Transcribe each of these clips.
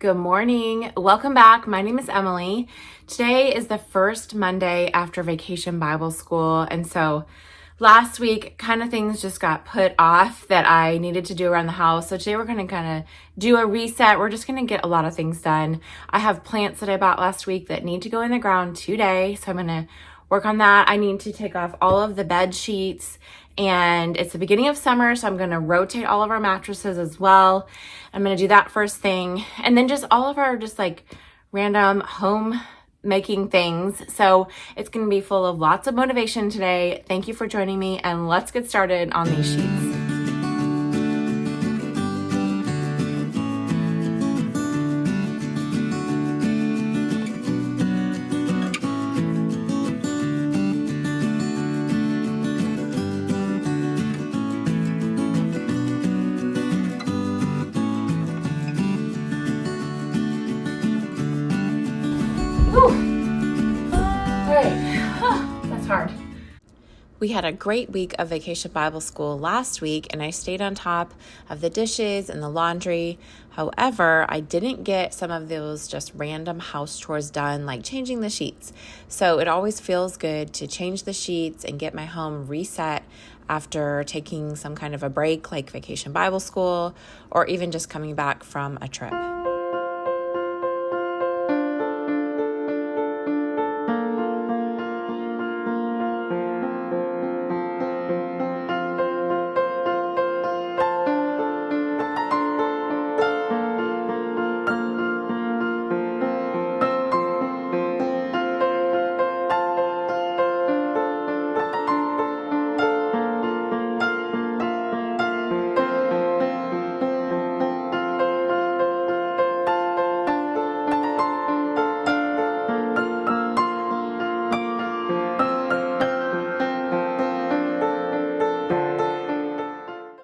Good morning. Welcome back. My name is Emily. Today is the first Monday after vacation Bible school. And so last week, kind of things just got put off that I needed to do around the house. So today we're going to kind of do a reset. We're just going to get a lot of things done. I have plants that I bought last week that need to go in the ground today. So I'm going to work on that. I need to take off all of the bed sheets, and it's the beginning of summer, so I'm going to rotate all of our mattresses as well. I'm going to do that first thing, and then just all of our just like random home making things. So it's going to be full of lots of motivation today. Thank you for joining me, and let's get started on these sheets. That's hard. We had a great week of Vacation Bible School last week, and I stayed on top of the dishes and the laundry. However, I didn't get some of those just random house chores done, like changing the sheets. So it always feels good to change the sheets and get my home reset after taking some kind of a break, like Vacation Bible School, or even just coming back from a trip.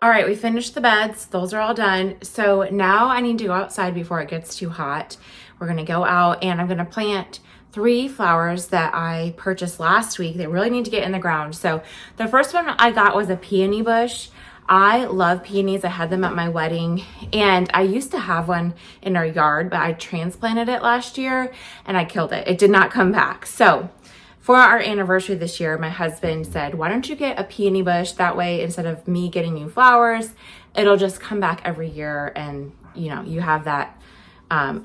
All right, we finished the beds. Those are all done. So now I need to go outside before it gets too hot. We're going to go out, and I'm going to plant 3 flowers that I purchased last week. They really need to get in the ground. So the first one I got was a peony bush. I love peonies. I had them at my wedding, and I used to have one in our yard, but I transplanted it last year and I killed it. It did not come back. So for our anniversary this year, my husband said, why don't you get a peony bush? That way, instead of me getting you flowers, it'll just come back every year, and you have that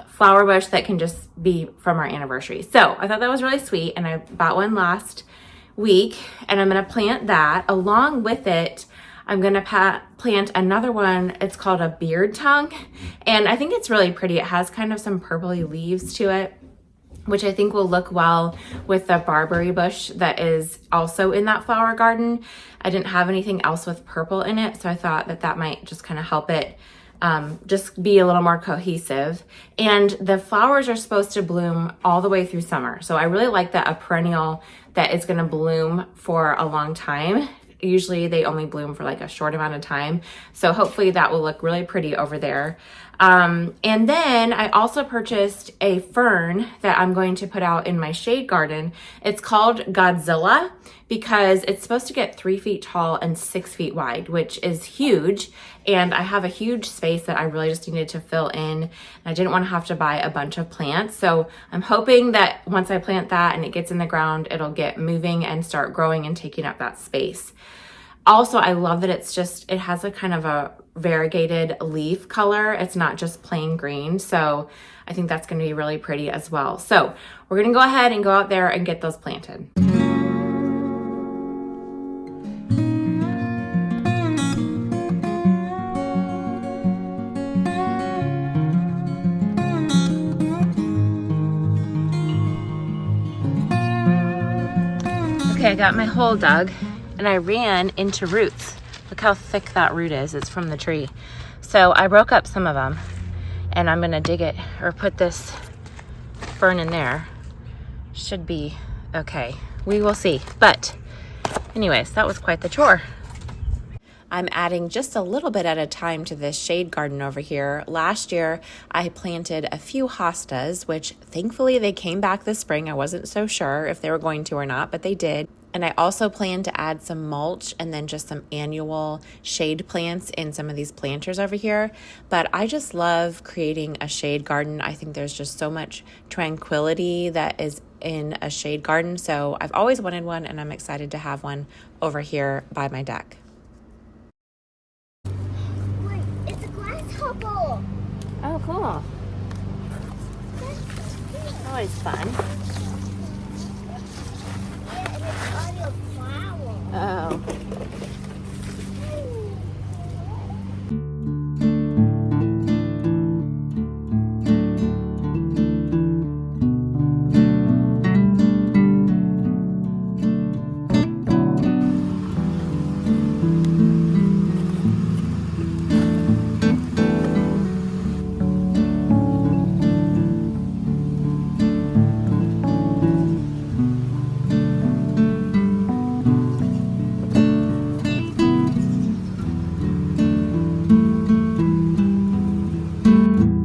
flower bush that can just be from our anniversary. So I thought that was really sweet, and I bought one last week, and I'm going to plant that. Along with it, I'm going to plant another one. It's called a beard tongue, and I think it's really pretty. It has kind of some purpley leaves to it, which I think will look well with the barberry bush that is also in that flower garden. I didn't have anything else with purple in it, so I thought that might just kind of help it just be a little more cohesive. And the flowers are supposed to bloom all the way through summer. So I really like that, a perennial that is going to bloom for a long time. Usually they only bloom for like a short amount of time. So hopefully that will look really pretty over there. And then I also purchased a fern that I'm going to put out in my shade garden. It's called Godzilla because it's supposed to get 3 feet tall and 6 feet wide, which is huge. And I have a huge space that I really just needed to fill in. And I didn't want to have to buy a bunch of plants. So I'm hoping that once I plant that and it gets in the ground, it'll get moving and start growing and taking up that space. Also, I love that it has a kind of a variegated leaf color. It's not just plain green. So I think that's going to be really pretty as well. So we're going to go ahead and go out there and get those planted. Okay, I got my hole dug, and I ran into roots. Look how thick that root is. It's from the tree. So I broke up some of them, and I'm going to dig it or put this fern in there. Should be okay. We will see. But anyways, that was quite the chore. I'm adding just a little bit at a time to this shade garden over here. Last year, I planted a few hostas, which thankfully they came back this spring. I wasn't so sure if they were going to or not, but they did. And I also plan to add some mulch and then just some annual shade plants in some of these planters over here. But I just love creating a shade garden. I think there's just so much tranquility that is in a shade garden. So I've always wanted one, and I'm excited to have one over here by my deck. Wait, it's a grasshopper. Oh, cool. Always fun. Yeah, and it's on your flower. Oh.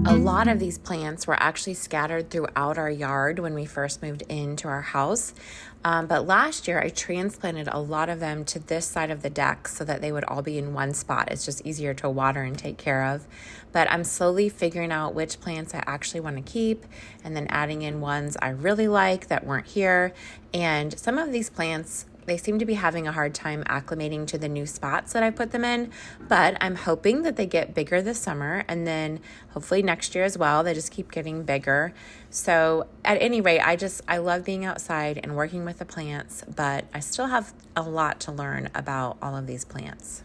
A lot of these plants were actually scattered throughout our yard when we first moved into our house. But last year I transplanted a lot of them to this side of the deck so that they would all be in one spot. It's just easier to water and take care of. But I'm slowly figuring out which plants I actually want to keep and then adding in ones I really like that weren't here. And some of these plants, they seem to be having a hard time acclimating to the new spots that I put them in, but I'm hoping that they get bigger this summer, and then hopefully next year as well. They just keep getting bigger. So at any rate, I love being outside and working with the plants, but I still have a lot to learn about all of these plants.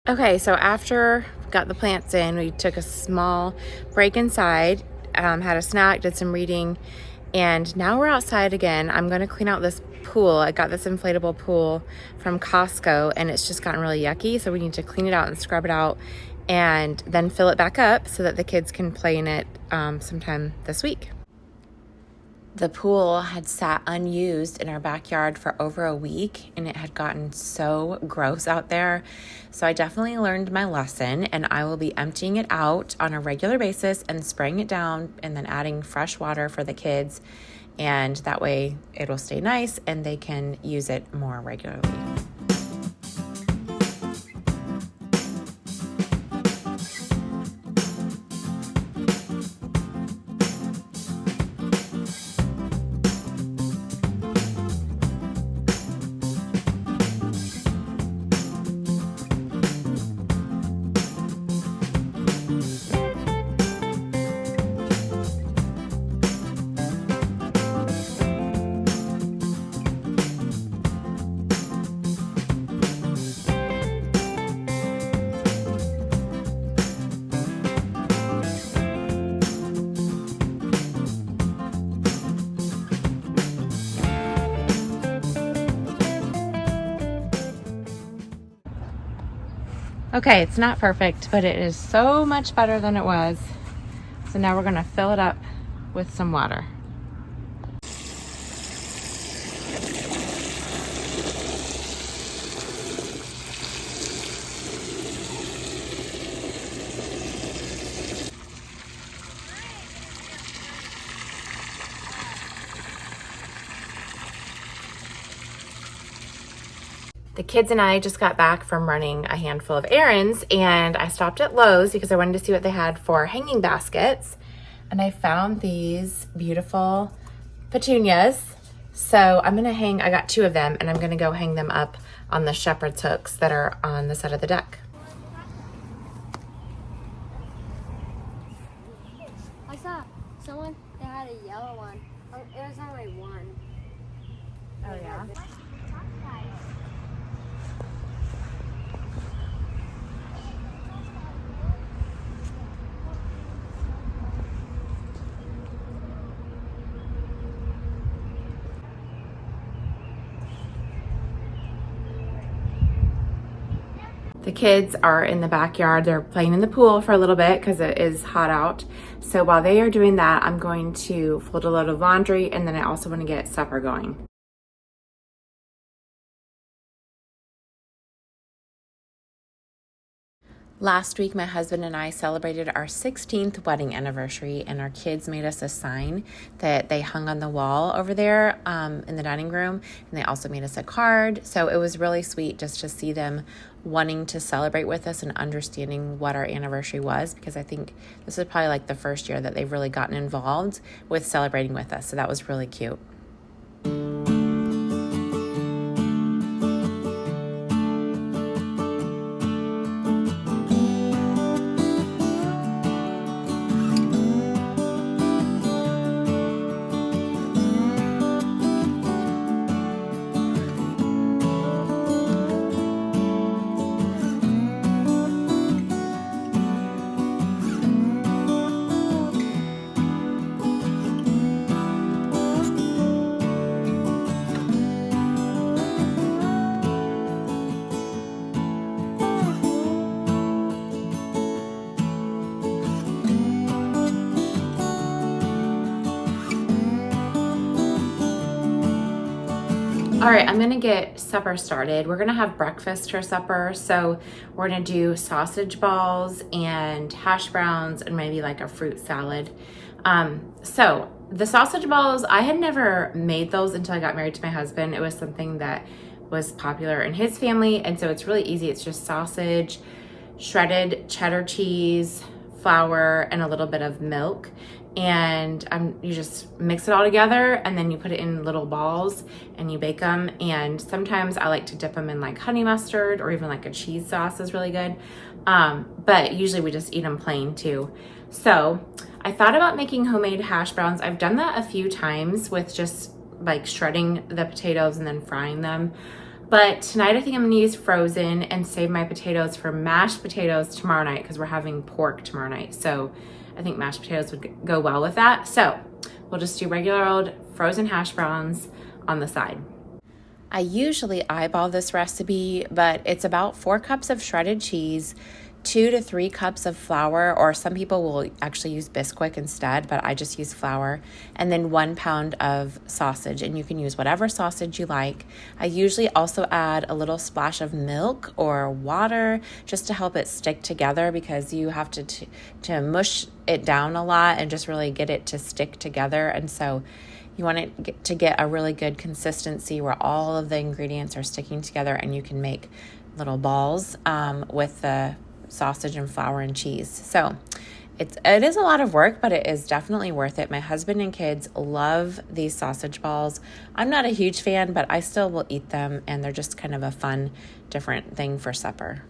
Okay, so after got the plants in, we took a small break inside, had a snack, did some reading, and now we're outside again. I'm going to clean out this pool. I got this inflatable pool from Costco, and it's just gotten really yucky, so we need to clean it out and scrub it out and then fill it back up so that the kids can play in it sometime this week. The pool had sat unused in our backyard for over a week, and it had gotten so gross out there. So I definitely learned my lesson, and I will be emptying it out on a regular basis and spraying it down and then adding fresh water for the kids. And that way it'll stay nice and they can use it more regularly. Okay, it's not perfect, but it is so much better than it was. So now we're gonna fill it up with some water. The kids and I just got back from running a handful of errands, and I stopped at Lowe's because I wanted to see what they had for hanging baskets. And I found these beautiful petunias. So I'm gonna I got 2 of them, and I'm gonna go hang them up on the shepherd's hooks that are on the side of the deck. I saw someone that had a yellow one. Oh, it was only one. Oh yeah? The kids are in the backyard. They're playing in the pool for a little bit because it is hot out. So while they are doing that, I'm going to fold a load of laundry, and then I also want to get supper going. Last week, my husband and I celebrated our 16th wedding anniversary, and our kids made us a sign that they hung on the wall over there in the dining room, and they also made us a card. So it was really sweet just to see them wanting to celebrate with us and understanding what our anniversary was, because I think this is probably like the first year that they've really gotten involved with celebrating with us. So that was really cute. All right, I'm gonna get supper started. We're gonna have breakfast for supper. So we're gonna do sausage balls and hash browns and maybe like a fruit salad. So the sausage balls, I had never made those until I got married to my husband. It was something that was popular in his family. And so it's really easy. It's just sausage, shredded cheddar cheese, flour, and a little bit of milk. And you just mix it all together, and then you put it in little balls and you bake them. And sometimes I like to dip them in like honey mustard, or even like a cheese sauce is really good. But usually we just eat them plain too. So I thought about making homemade hash browns. I've done that a few times with just like shredding the potatoes and then frying them. But tonight I think I'm gonna use frozen and save my potatoes for mashed potatoes tomorrow night, because we're having pork tomorrow night. So I think mashed potatoes would go well with that. So we'll just do regular old frozen hash browns on the side. I usually eyeball this recipe, but it's about 4 cups of shredded cheese, 2 to 3 cups of flour, or some people will actually use Bisquick instead, but I just use flour, and then 1 pound of sausage, and you can use whatever sausage you like. I usually also add a little splash of milk or water just to help it stick together, because you have to mush it down a lot and just really get it to stick together. And so you want it to get a really good consistency where all of the ingredients are sticking together, and you can make little balls with the sausage and flour and cheese. So it is a lot of work, but it is definitely worth it. My husband and kids love these sausage balls. I'm not a huge fan, but I still will eat them, and they're just kind of a fun, different thing for supper.